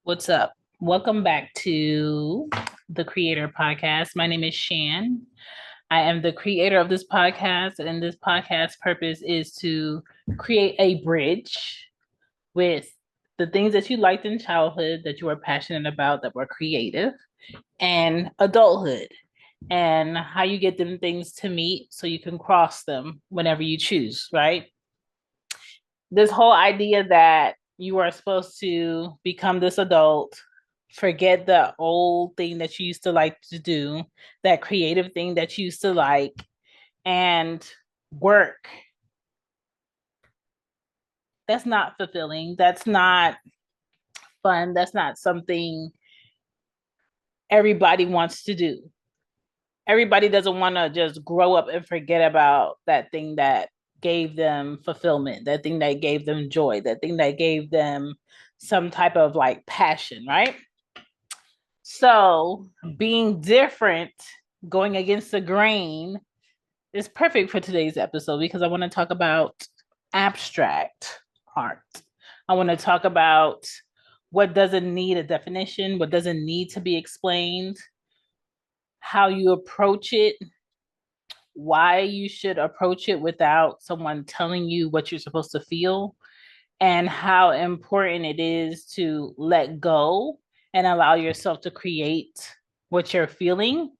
What's up? Welcome back to the Creator Podcast. My name is Shan. I am the creator of this podcast, and this podcast purpose is to create a bridge with the things that you liked in childhood that you were passionate about that were creative and adulthood and how you get them things to meet so you can cross them whenever you choose, right? This whole idea that you are supposed to become this adult, forget the old thing that you used to like to do, that creative thing that you used to like, and work. That's not fulfilling. That's not fun. That's not something everybody wants to do. Everybody doesn't want to just grow up and forget about that thing that gave them fulfillment, that thing that gave them joy, that thing that gave them some type of like passion, right? So being different, going against the grain is perfect for today's episode because I want to talk about abstract art. I want to talk about what doesn't need a definition, what doesn't need to be explained, how you approach it, why you should approach it without someone telling you what you're supposed to feel, and how important it is to let go and allow yourself to create what you're feeling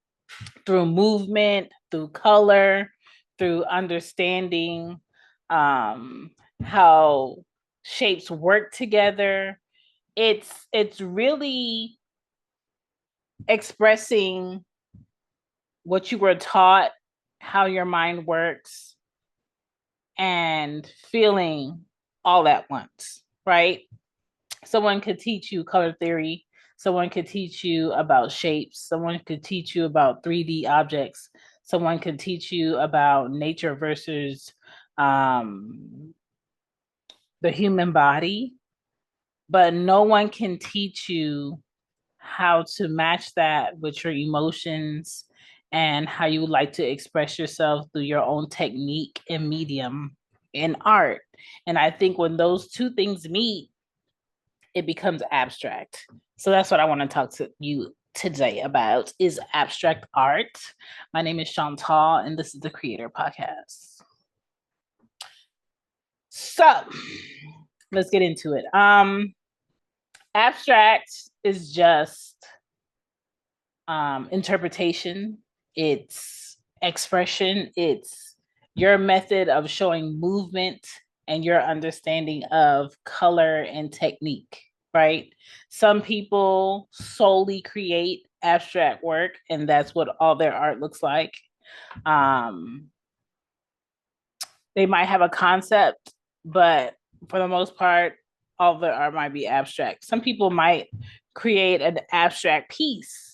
through movement, through color, through understanding how shapes work together. It's really expressing what you were taught, how your mind works, and feeling all at once, right? Someone could teach you color theory. Someone could teach you about shapes. Someone could teach you about 3D objects. Someone could teach you about nature versus the human body. But no one can teach you how to match that with your emotions and how you would like to express yourself through your own technique and medium in art. And I think when those two things meet, it becomes abstract. So that's what I want to talk to you today about is abstract art. My name is Chantal, and this is the Creator Podcast. So let's get into it. Abstract is just interpretation, it's expression, it's your method of showing movement and your understanding of color and technique, right? Some people solely create abstract work, and that's what all their art looks like. Um, they might have a concept, but for the most part, all their art might be abstract. Some people might create an abstract piece.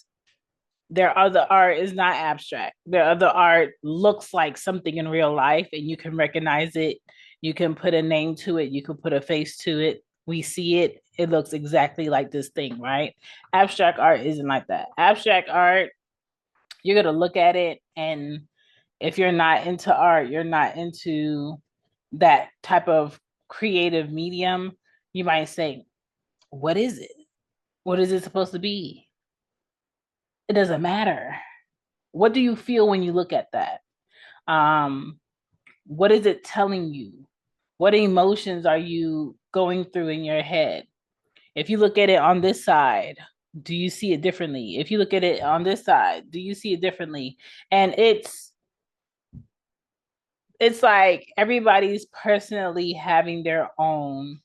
Their other art is not abstract. Their other art looks like something in real life and you can recognize it. You can put a name to it. You can put a face to it. We see it. It looks exactly like this thing, right? Abstract art isn't like that. Abstract art, you're going to look at it, and if you're not into art, you're not into that type of creative medium, you might say, what is it? What is it supposed to be? It doesn't matter. What do you feel when you look at that? Um, what is it telling you? What emotions are you going through in your head? If you look at it on this side, do you see it differently? If you look at it on this side, do you see it differently? And it's like everybody's personally having their own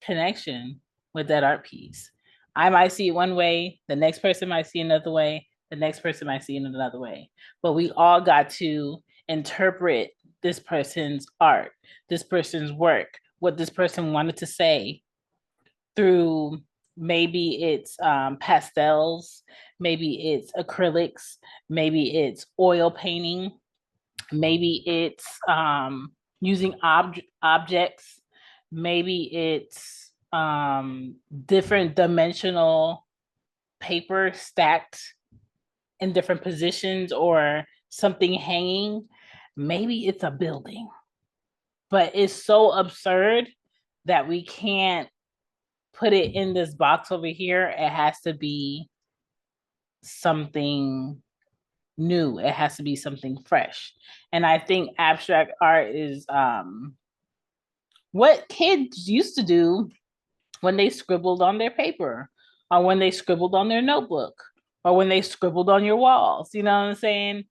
connection with that art piece. I might see it one way, the next person might see another way, the next person might see it another way. But we all got to interpret this person's art, this person's work, what this person wanted to say through maybe it's pastels, maybe it's acrylics, maybe it's oil painting, maybe it's using objects, maybe it's different dimensional paper stacked in different positions or something hanging. Maybe it's a building, but it's so absurd that we can't put it in this box over here. It has to be something new. It has to be something fresh. And I think abstract art is what kids used to do when they scribbled on their paper, or when they scribbled on their notebook, or when they scribbled on your walls. You know what I'm saying?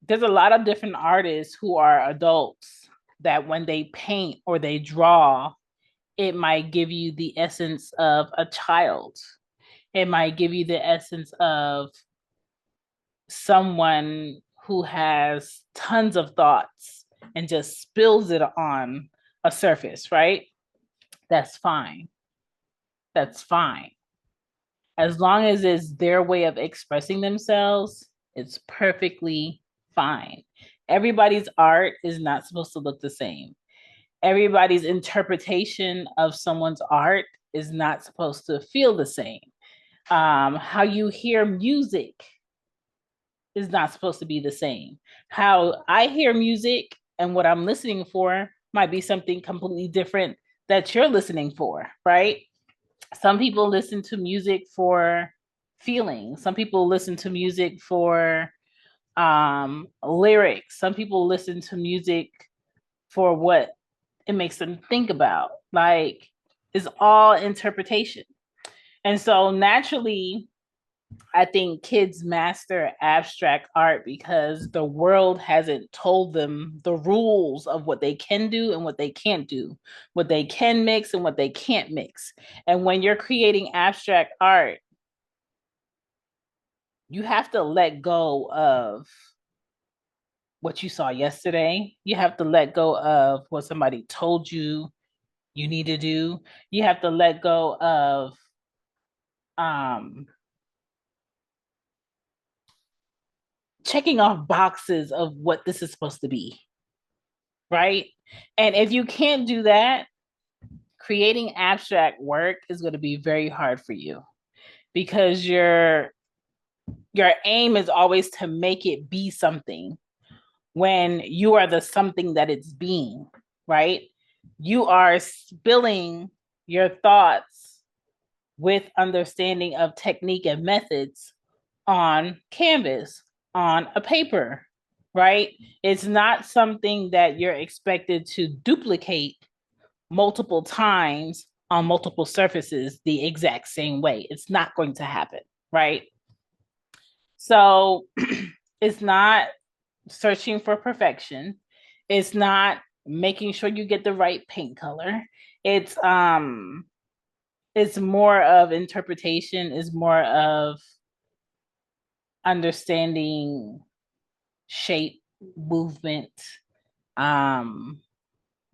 There's a lot of different artists who are adults that when they paint or they draw, it might give you the essence of a child. It might give you the essence of someone who has tons of thoughts and just spills it on a surface, right? That's fine. That's fine. As long as it's their way of expressing themselves, it's perfectly fine. Everybody's art is not supposed to look the same. Everybody's interpretation of someone's art is not supposed to feel the same. How you hear music is not supposed to be the same. How I hear music and what I'm listening for might be something completely different that you're listening for, right? Some people listen to music for feeling. Some people listen to music for lyrics. Some people listen to music for what it makes them think about. Like, it's all interpretation. And so naturally, I think kids master abstract art because the world hasn't told them the rules of what they can do and what they can't do, what they can mix and what they can't mix. And when you're creating abstract art, you have to let go of what you saw yesterday. You have to let go of what somebody told you you need to do. You have to let go of checking off boxes of what this is supposed to be, right? And if you can't do that, creating abstract work is going to be very hard for you because your aim is always to make it be something when you are the something that it's being, right? You are spilling your thoughts with understanding of technique and methods on canvas, on a paper, right? It's not something that you're expected to duplicate multiple times on multiple surfaces the exact same way. It's not going to happen, right? So it's not searching for perfection. It's not making sure you get the right paint color. It's more of interpretation, is more of understanding shape, movement,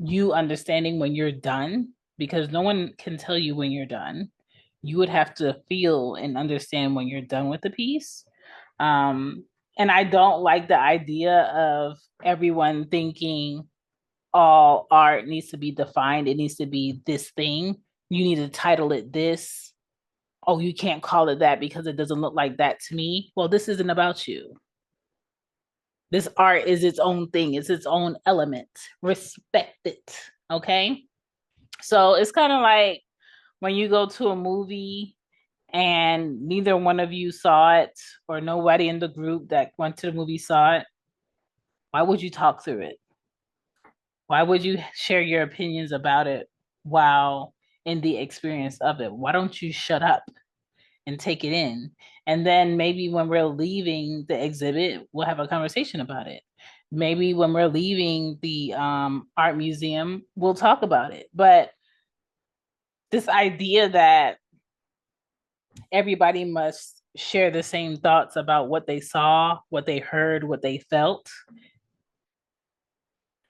you understanding when you're done, because no one can tell you when you're done. You would have to feel and understand when you're done with the piece. And I don't like the idea of everyone thinking all art needs to be defined. It needs to be this thing. You need to title it this. Oh, you can't call it that because it doesn't look like that to me. Well, this isn't about you. This art is its own thing, it's its own element. Respect it. Okay. So it's kind of like when you go to a movie and neither one of you saw it, or nobody in the group that went to the movie saw it. Why would you talk through it? Why would you share your opinions about it while in the experience of it? Why don't you shut up and take it in? And then maybe when we're leaving the exhibit, we'll have a conversation about it. Maybe when we're leaving the art museum, we'll talk about it. But this idea that everybody must share the same thoughts about what they saw, what they heard, what they felt,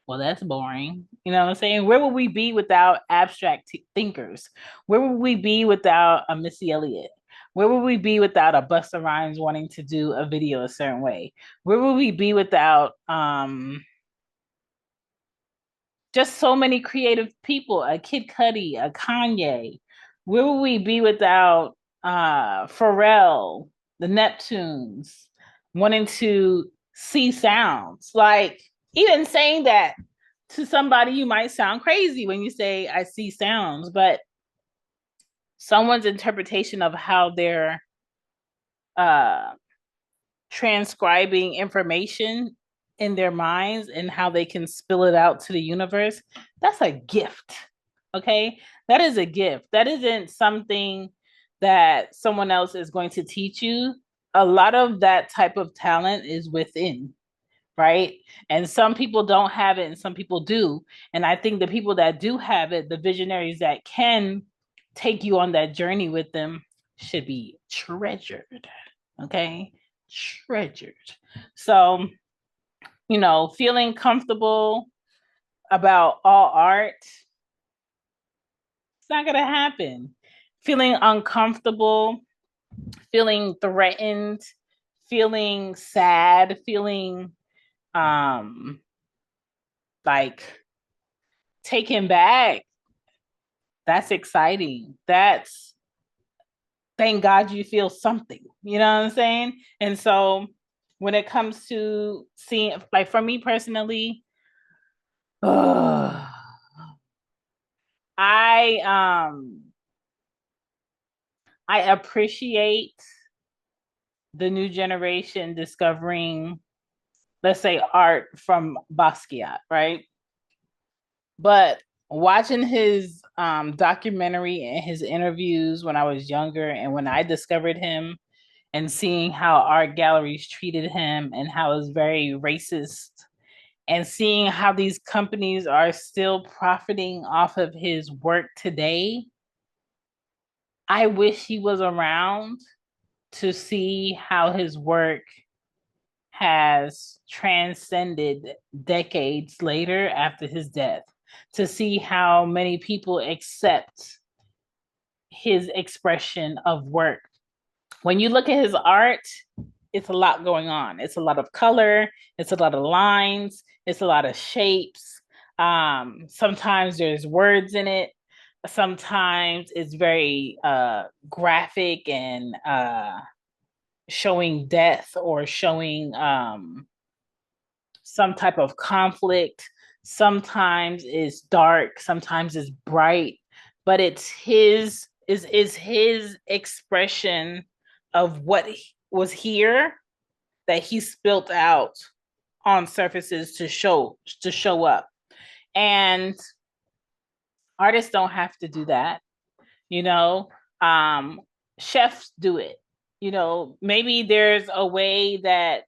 well, that's boring. You know what I'm saying? Where would we be without abstract thinkers? Where would we be without a Missy Elliott? Where would we be without a Busta Rhymes wanting to do a video a certain way? Where would we be without just so many creative people, a Kid Cudi, a Kanye? Where would we be without Pharrell, the Neptunes, wanting to see sounds? Like, even saying that, to somebody, you might sound crazy when you say, I see sounds, but someone's interpretation of how they're uh, transcribing information in their minds and how they can spill it out to the universe, that's a gift. Okay. That is a gift. That isn't something that someone else is going to teach you. A lot of that type of talent is within, right? And some people don't have it and some people do. And I think the people that do have it, the visionaries that can take you on that journey with them, should be treasured. Okay. Treasured. So, feeling comfortable about all art, it's not going to happen. Feeling uncomfortable, feeling threatened, feeling sad, feeling like taken back, that's exciting. That's, thank God you feel something. You know what I'm saying? And so when it comes to seeing, like for me personally, I I appreciate the new generation discovering, let's say, art from Basquiat, right? But watching his documentary and his interviews when I was younger and when I discovered him, and seeing how art galleries treated him and how it's very racist, and seeing how these companies are still profiting off of his work today, I wish he was around to see how his work has transcended decades later after his death, to see how many people accept his expression of work. When you look at his art, it's a lot going on. It's a lot of color, it's a lot of lines, it's a lot of shapes. Sometimes there's words in it. Sometimes it's very graphic and showing death or showing some type of conflict. Sometimes it's dark, sometimes it's bright, but it's his expression of what was here that he spilt out on surfaces to show up. And artists don't have to do that, you know. Um, chefs do it. Maybe there's a way that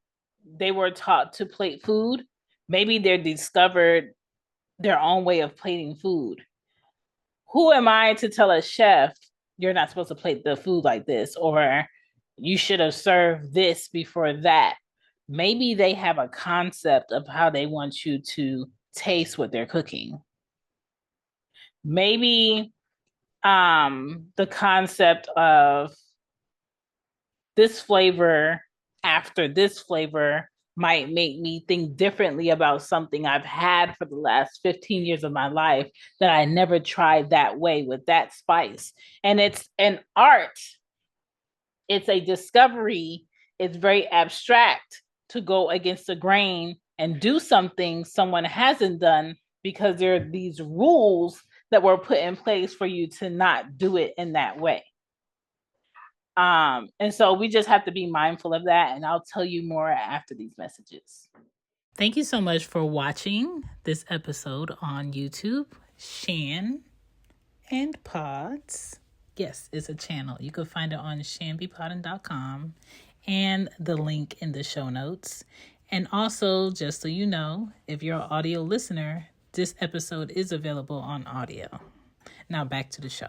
they were taught to plate food. Maybe they discovered their own way of plating food. Who am I to tell a chef you're not supposed to plate the food like this, or you should have served this before that? Maybe they have a concept of how they want you to taste what they're cooking. Maybe the concept of this flavor after this flavor might make me think differently about something I've had for the last 15 years of my life that I never tried that way with that spice. And it's an art, it's a discovery, it's very abstract to go against the grain and do something someone hasn't done, because there are these rules that were put in place for you to not do it in that way. And so we just have to be mindful of that. And I'll tell you more after these messages. Thank you so much for watching this episode on YouTube. Shan and Pods. Yes, it's a channel. You can find it on shanbypodden.com and the link in the show notes. And also, just so you know, if you're an audio listener, this episode is available on audio. Now back to the show.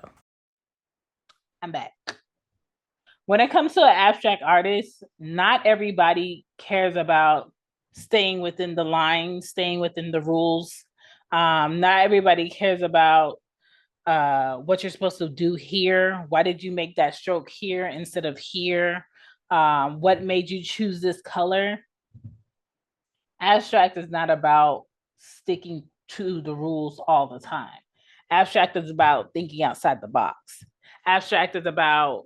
I'm back. When it comes to an abstract artist, not everybody cares about staying within the lines, staying within the rules. Not everybody cares about what you're supposed to do here. Why did you make that stroke here instead of here? What made you choose this color? Abstract is not about sticking to the rules all the time. Abstract is about thinking outside the box. Abstract is about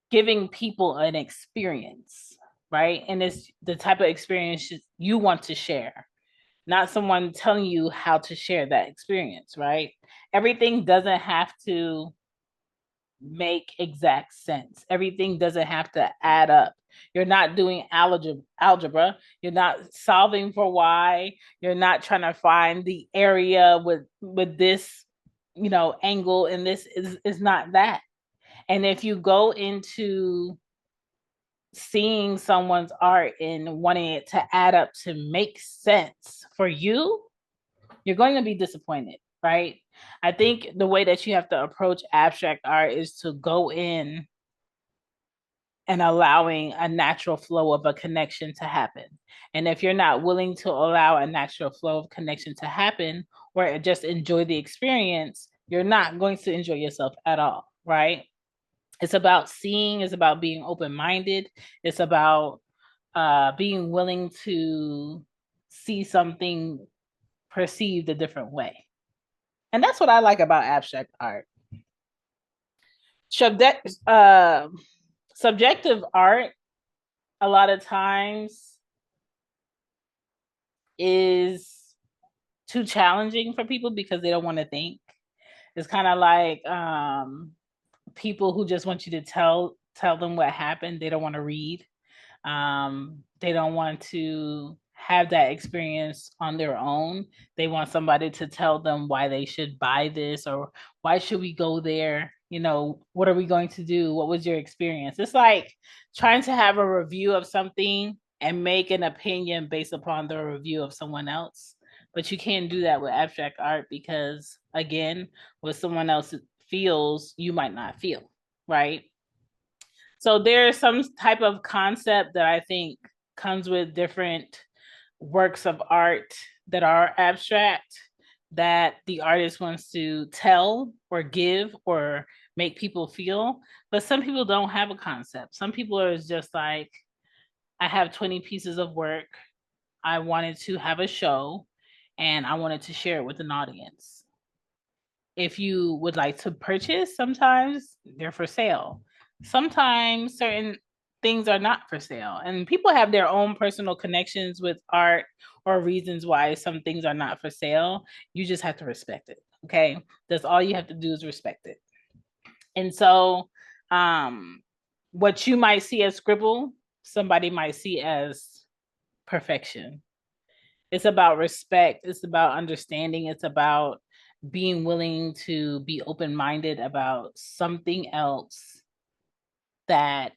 giving people an experience, right? And it's the type of experience you want to share. not someone telling you how to share that experience, right? Everything doesn't have to make exact sense. Everything doesn't have to add up. You're not doing algebra. You're not solving for y. You're not trying to find the area with this, angle, and this is not that. And if you go into seeing someone's art and wanting it to add up to make sense for you, you're going to be disappointed, right? I think the way that you have to approach abstract art is to go in and allowing a natural flow of a connection to happen. And if you're not willing to allow a natural flow of connection to happen or just enjoy the experience, you're not going to enjoy yourself at all, right? It's about seeing, it's about being open-minded, it's about being willing to see something perceived a different way. And that's what I like about abstract art. Subjective art, a lot of times, is too challenging for people because they don't want to think. It's kind of like people who just want you to tell them what happened. They don't want to read. They don't want to have that experience on their own. They want somebody to tell them why they should buy this or why should we go there? What are we going to do? What was your experience? It's like trying to have a review of something and make an opinion based upon the review of someone else. But you can't do that with abstract art because, again, what someone else feels, you might not feel, right? So there's some type of concept that I think comes with different works of art that are abstract that the artist wants to tell or give or make people feel. But some people don't have a concept. Some people are just like, I have 20 pieces of work. I wanted to have a show and I wanted to share it with an audience. If you would like to purchase, sometimes they're for sale. Sometimes certain things are not for sale. And people have their own personal connections with art or reasons why some things are not for sale. You just have to respect it. Okay. That's all you have to do is respect it. And so, what you might see as scribble, somebody might see as perfection. It's about respect. It's about understanding. It's about being willing to be open-minded about something else that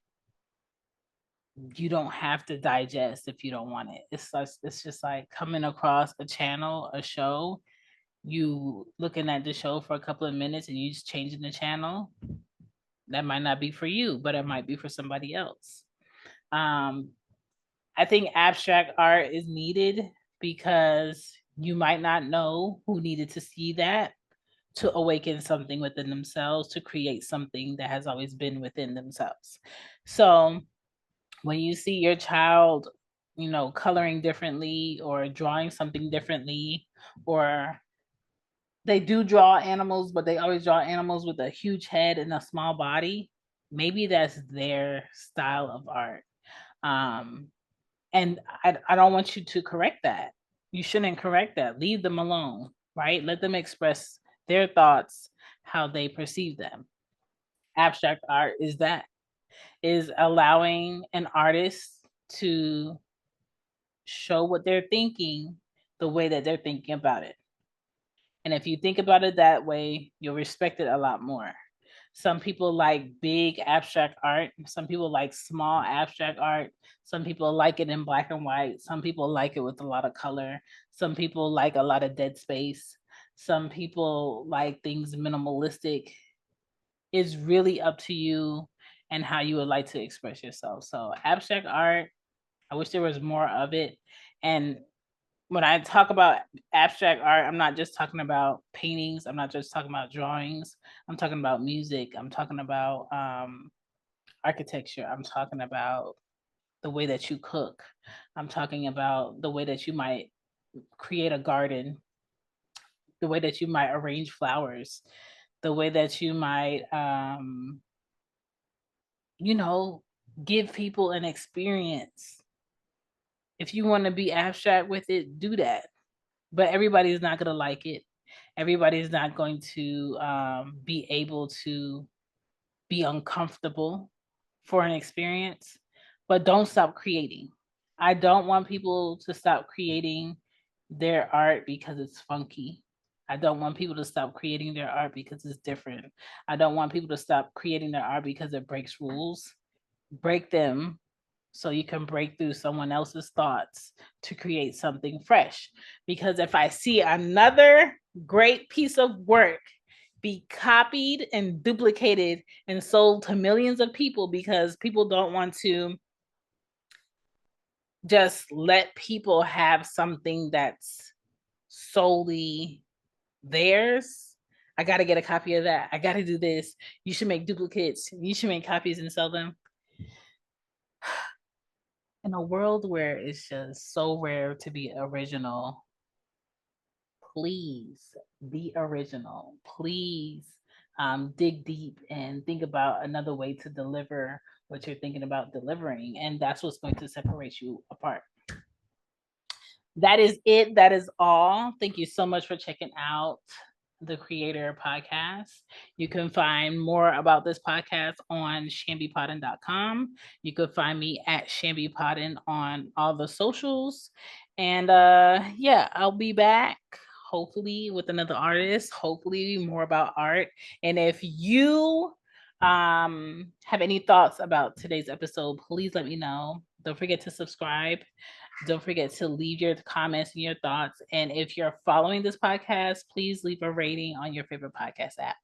you don't have to digest if you don't want it. It's just like coming across a channel, a show, you looking at the show for a couple of minutes and you just changing the channel. That might not be for you, but it might be for somebody else. I think abstract art is needed because you might not know who needed to see that to awaken something within themselves, to create something that has always been within themselves. So when you see your child, coloring differently or drawing something differently, or they do draw animals, but they always draw animals with a huge head and a small body, maybe that's their style of art. And I don't want you to correct that. You shouldn't correct that. Leave them alone, right? Let them express their thoughts, how they perceive them. Abstract art is that, is allowing an artist to show what they're thinking the way that they're thinking about it. And if you think about it that way, you'll respect it a lot more. Some people like big abstract art. Some people like small abstract art. Some people like it in black and white. Some people like it with a lot of color. Some people like a lot of dead space. Some people like things minimalistic. It's really up to you and how you would like to express yourself. So abstract art, I wish there was more of it. And when I talk about abstract art, I'm not just talking about paintings. I'm not just talking about drawings. I'm talking about music. I'm talking about architecture. I'm talking about the way that you cook. I'm talking about the way that you might create a garden, the way that you might arrange flowers, the way that you might, give people an experience. If you want to be abstract with it, do that. but everybody's not going to like it. Everybody's not going to be able to be uncomfortable for an experience, but don't stop creating. I don't want people to stop creating their art because it's funky. I don't want people to stop creating their art because it's different. I don't want people to stop creating their art because it breaks rules. Break them so you can break through someone else's thoughts to create something fresh. Because if I see another great piece of work be copied and duplicated and sold to millions of people because people don't want to just let people have something that's solely theirs. I got to get a copy of that. I got to do this. You should make duplicates. You should make copies and sell them. In a world where it's just so rare to be original, please be original. Please dig deep and think about another way to deliver what you're thinking about delivering. And that's what's going to separate you apart. That is it. That is all. Thank you so much for checking out the Creator Podcast. You can find more about this podcast on shambypodden.com. You could find me at shambypodden on all the socials. And yeah, I'll be back hopefully with another artist, hopefully more about art. And if you have any thoughts about today's episode, please let me know. Don't forget to subscribe. Don't forget to leave your comments and your thoughts. And if you're following this podcast, please leave a rating on your favorite podcast app.